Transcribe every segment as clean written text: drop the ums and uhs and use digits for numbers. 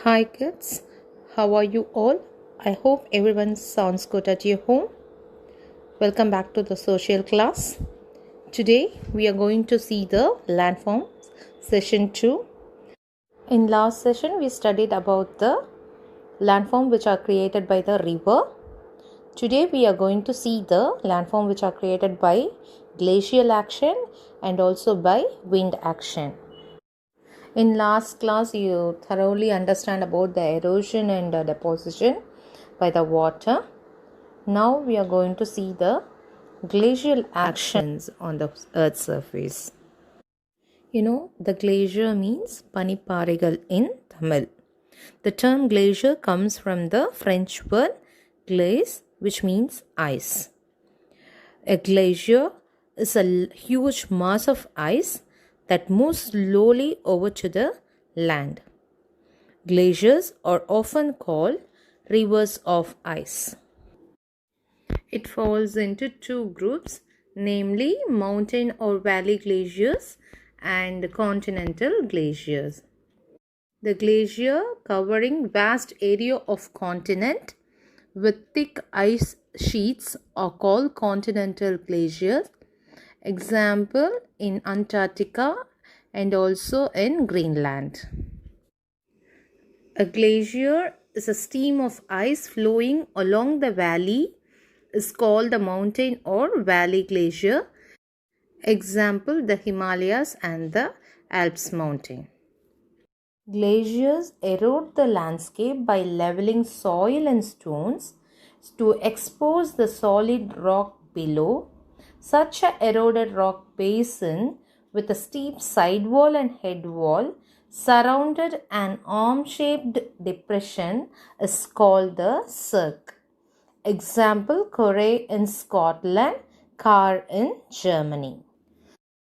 Hi kids, how are you all? I hope everyone sounds good at your home. Welcome back to the social class. Today we are going to see the landforms session 2. In last session we studied about the landform which are created by the river. Today we are going to see the landform which are created by glacial action and also by wind action. In last class, you thoroughly understand about the erosion and deposition by the water. Now we are going to see the glacial actions on the earth's surface. The glacier means paniparigal in Tamil. The term glacier comes from the French word glace, which means ice. A glacier is a huge mass of ice that moves slowly over to the land. Glaciers are often called rivers of ice. It falls into two groups, namely mountain or valley glaciers and continental glaciers. The glacier covering vast area of continent with thick ice sheets are called continental glaciers. Example in Antarctica and also in Greenland. A glacier is a stream of ice flowing along the valley is called the mountain or valley glacier. Example, the Himalayas and the Alps mountain. Glaciers erode the landscape by leveling soil and stones to expose the solid rock below. Such a eroded rock basin with a steep side wall and head wall surrounded an arm-shaped depression is called the cirque. Example, Corre in Scotland, Car in Germany.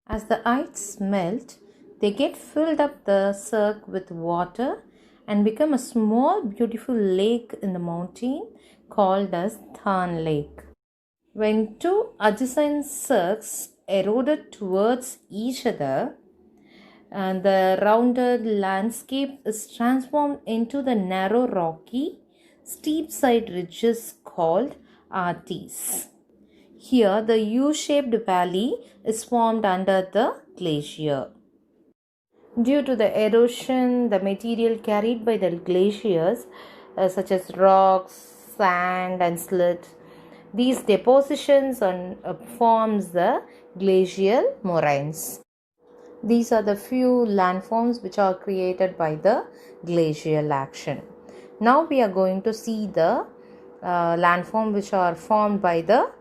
As the ice melt, they get filled up the cirque with water and become a small beautiful lake in the mountain called as Than Lake. When two adjacent cirques eroded towards each other, and the rounded landscape is transformed into the narrow rocky steep side ridges called artes. Here the U-shaped valley is formed under the glacier. Due to the erosion, the material carried by the glaciers such as rocks, sand and silt, these depositions forms the glacial moraines. These are the few landforms which are created by the glacial action. Now we are going to see the landform which are formed by the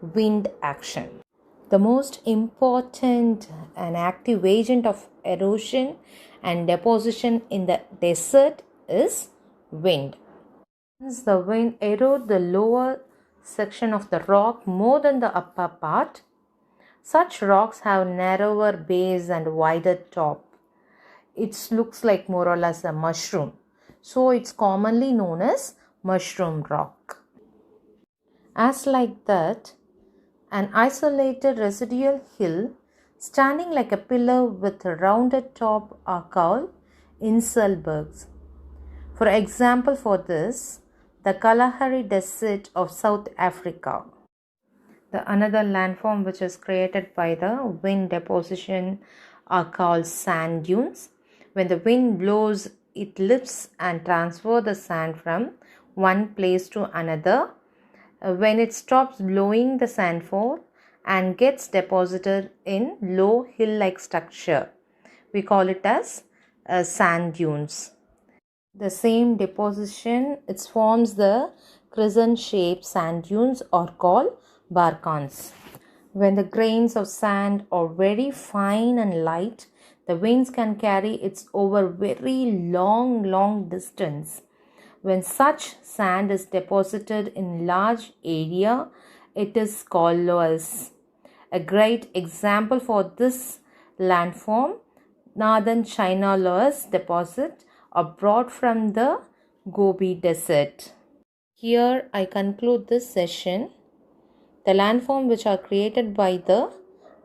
wind action. The most important and active agent of erosion and deposition in the desert is wind. Once the wind erodes the lower section of the rock more than the upper part, such rocks have narrower base and wider top. It looks like more or less a mushroom. So it's commonly known as mushroom rock. As like that, an isolated residual hill standing like a pillar with a rounded top are called Inselbergs. For example for this, the Kalahari Desert of South Africa. The another landform which is created by the wind deposition are called sand dunes. When the wind blows, it lifts and transfers the sand from one place to another. When it stops blowing, the sand falls and gets deposited in low hill-like structure. We call it as sand dunes. The same deposition, it forms the crescent-shaped sand dunes are called barcons. When the grains of sand are very fine and light, the winds can carry it over very long distance. When such sand is deposited in large area, it is called loess. A great example for this landform, northern China loess deposit are brought from the Gobi Desert. Here I conclude this session. The landforms which are created by the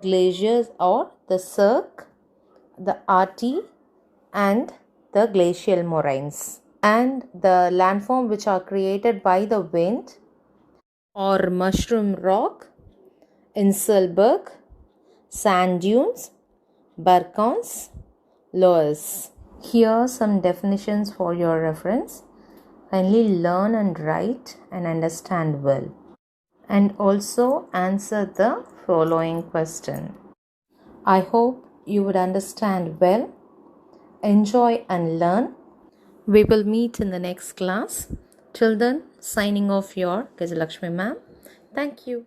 glaciers are the cirque, the arti and the glacial moraines. and the landform which are created by the wind or Mushroom Rock, Inselberg, sand dunes, barcons, loess. Here are some definitions for your reference. Kindly learn and write and understand well. And also answer the following question. I hope you would understand well, enjoy and learn. We will meet in the next class. Till then, signing off your Gajalakshmi ma'am. Thank you.